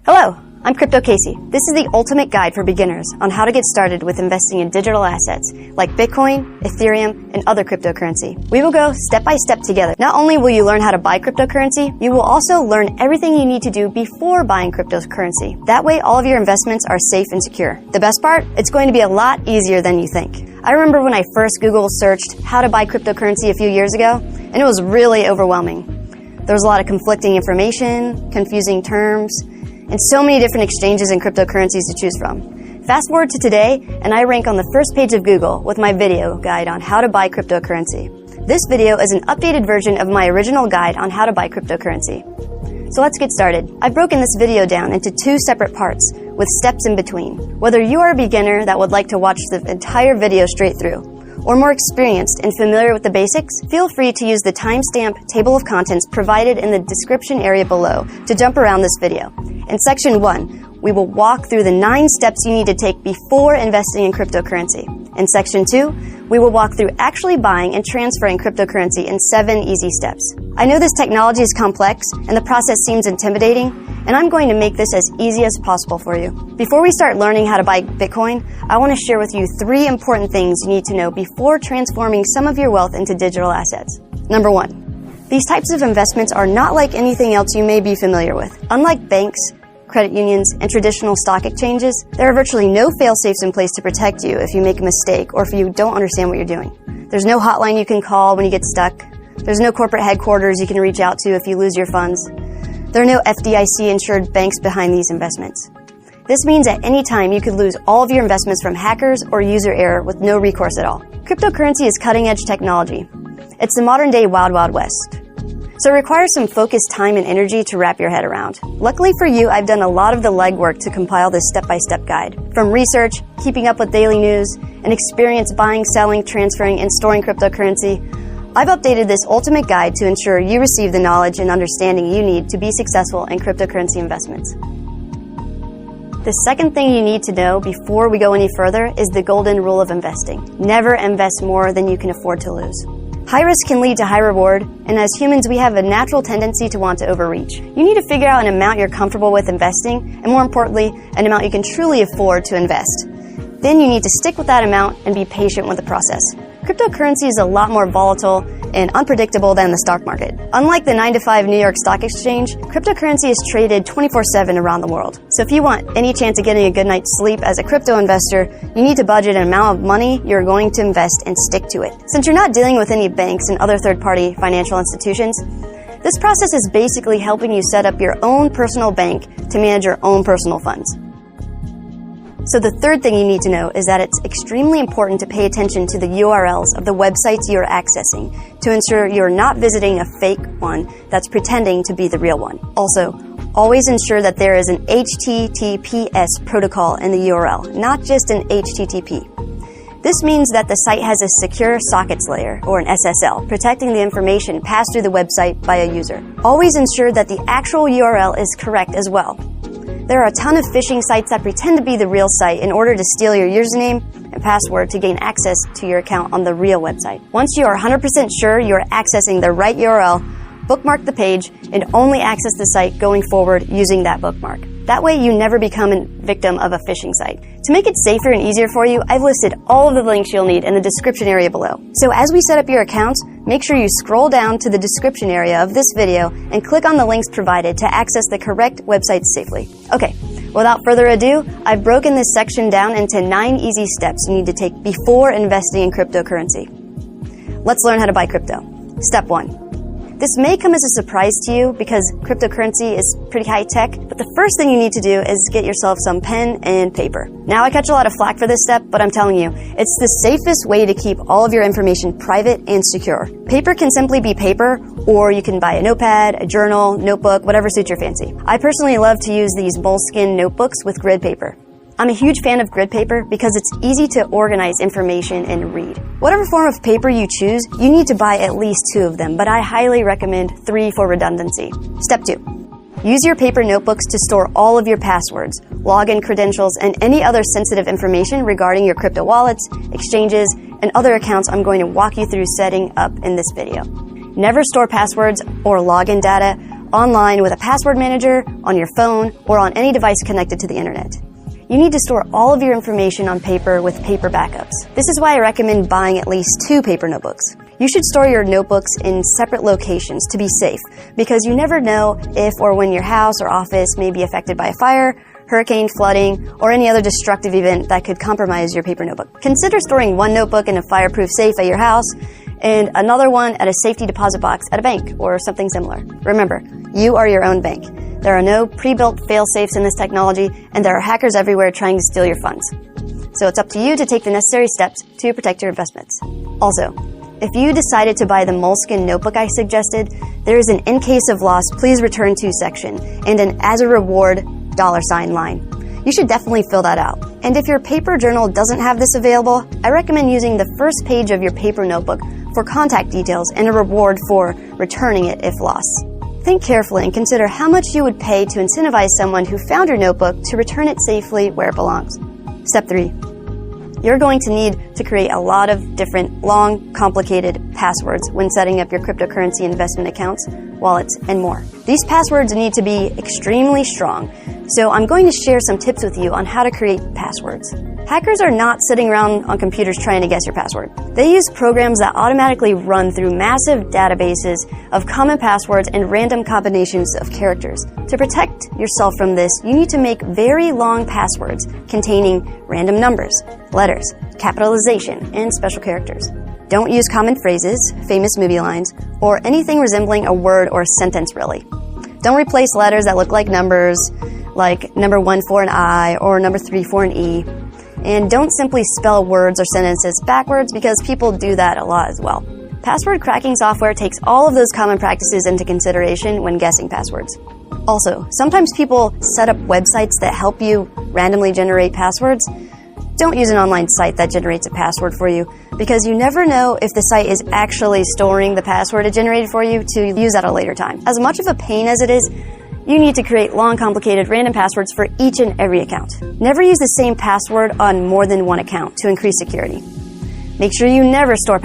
Hello, I'm Crypto Casey. This is the ultimate guide for beginners on how to get started with investing in digital assets like Bitcoin, Ethereum, and other cryptocurrency. We will go step by step together. Not only will you learn how to buy cryptocurrency, you will also learn everything you need to do before buying cryptocurrency. That way, all of your investments are safe and secure. The best part? It's going to be a lot easier than you think. I remember when I first Google searched how to buy cryptocurrency a few years ago, and it was really overwhelming. There was a lot of conflicting information, confusing terms, and so many different exchanges and cryptocurrencies to choose from. Fast forward to today, and I rank on the first page of Google with my video guide on how to buy cryptocurrency. This video is an updated version of my original guide on how to buy cryptocurrency. So let's get started. I've broken this video down into two separate parts with steps in between. Whether you are a beginner that would like to watch the entire video straight through, or more experienced and familiar with the basics, feel free to use the timestamp table of contents provided in the description area below to jump around this video. In section 1, we will walk through the 9 steps you need to take before investing in cryptocurrency. In section 2, we will walk through actually buying and transferring cryptocurrency in 7 easy steps. I know this technology is complex and the process seems intimidating, and I'm going to make this as easy as possible for you. Before we start learning how to buy Bitcoin, I want to share with you 3 important things you need to know before transforming some of your wealth into digital assets. Number 1. These types of investments are not like anything else you may be familiar with. Unlike banks, credit unions, and traditional stock exchanges, there are virtually no fail-safes in place to protect you if you make a mistake or if you don't understand what you're doing. There's no hotline you can call when you get stuck. There's no corporate headquarters you can reach out to if you lose your funds. There are no FDIC-insured banks behind these investments. This means at any time you could lose all of your investments from hackers or user error with no recourse at all. Cryptocurrency is cutting-edge technology. It's the modern-day Wild Wild West. So it requires some focused time and energy to wrap your head around. Luckily for you, I've done a lot of the legwork to compile this step-by-step guide. From research, keeping up with daily news, and experience buying, selling, transferring, and storing cryptocurrency, I've updated this ultimate guide to ensure you receive the knowledge and understanding you need to be successful in cryptocurrency investments. The second thing you need to know before we go any further is the golden rule of investing. Never invest more than you can afford to lose. High risk can lead to high reward, and as humans, we have a natural tendency to want to overreach. You need to figure out an amount you're comfortable with investing, and more importantly, an amount you can truly afford to invest. Then you need to stick with that amount and be patient with the process. Cryptocurrency is a lot more volatile and unpredictable than the stock market. Unlike the 9-to-5 New York Stock Exchange, cryptocurrency is traded 24/7 around the world. So if you want any chance of getting a good night's sleep as a crypto investor, you need to budget an amount of money you're going to invest and stick to it. Since you're not dealing with any banks and other third-party financial institutions, this process is basically helping you set up your own personal bank to manage your own personal funds. So the third thing you need to know is that it's extremely important to pay attention to the URLs of the websites you're accessing to ensure you're not visiting a fake one that's pretending to be the real one. Also, always ensure that there is an HTTPS protocol in the URL, not just an HTTP. This means that the site has a secure sockets layer, or an SSL, protecting the information passed through the website by a user. Always ensure that the actual URL is correct as well. There are a ton of phishing sites that pretend to be the real site in order to steal your username and password to gain access to your account on the real website. Once you are 100% sure you are accessing the right URL, bookmark the page and only access the site going forward using that bookmark. That way you never become a victim of a phishing site. To make it safer and easier for you, I've listed all of the links you'll need in the description area below. So as we set up your accounts, make sure you scroll down to the description area of this video and click on the links provided to access the correct websites safely. Okay, without further ado, I've broken this section down into 9 easy steps you need to take before investing in cryptocurrency. Let's learn how to buy crypto. Step 1. This may come as a surprise to you because cryptocurrency is pretty high tech, but the first thing you need to do is get yourself some pen and paper. Now I catch a lot of flack for this step, but I'm telling you, it's the safest way to keep all of your information private and secure. Paper can simply be paper, or you can buy a notepad, a journal, notebook, whatever suits your fancy. I personally love to use these moleskin notebooks with grid paper. I'm a huge fan of grid paper because it's easy to organize information and read. Whatever form of paper you choose, you need to buy at least 2 of them, but I highly recommend 3 for redundancy. Step 2. Use your paper notebooks to store all of your passwords, login credentials, and any other sensitive information regarding your crypto wallets, exchanges, and other accounts I'm going to walk you through setting up in this video. Never store passwords or login data online with a password manager, on your phone, or on any device connected to the internet. You need to store all of your information on paper with paper backups. This is why I recommend buying at least 2 paper notebooks. You should store your notebooks in separate locations to be safe, because you never know if or when your house or office may be affected by a fire, hurricane, flooding, or any other destructive event that could compromise your paper notebook. Consider storing one notebook in a fireproof safe at your house and another one at a safety deposit box at a bank or something similar. Remember, you are your own bank. There are no pre-built fail-safes in this technology, and there are hackers everywhere trying to steal your funds. So it's up to you to take the necessary steps to protect your investments. Also, if you decided to buy the Moleskine notebook I suggested, there is an "in case of loss, please return to" section and an "as a reward" $ line. You should definitely fill that out. And if your paper journal doesn't have this available, I recommend using the first page of your paper notebook for contact details and a reward for returning it if lost. Think carefully and consider how much you would pay to incentivize someone who found your notebook to return it safely where it belongs. Step 3. You're going to need to create a lot of different, long, complicated passwords when setting up your cryptocurrency investment accounts, wallets, and more. These passwords need to be extremely strong, so I'm going to share some tips with you on how to create passwords. Hackers are not sitting around on computers trying to guess your password. They use programs that automatically run through massive databases of common passwords and random combinations of characters. To protect yourself from this, you need to make very long passwords containing random numbers, letters, capitalization, and special characters. Don't use common phrases, famous movie lines, or anything resembling a word or a sentence really. Don't replace letters that look like numbers, like number 1 for an I or number 3 for an E. And don't simply spell words or sentences backwards, because people do that a lot as well. Password cracking software takes all of those common practices into consideration when guessing passwords. Also, sometimes people set up websites that help you randomly generate passwords. Don't use an online site that generates a password for you, because you never know if the site is actually storing the password it generated for you to use at a later time. As much of a pain as it is, you need to create long, complicated, random passwords for each and every account. Never use the same password on more than one account to increase security. Make sure you never store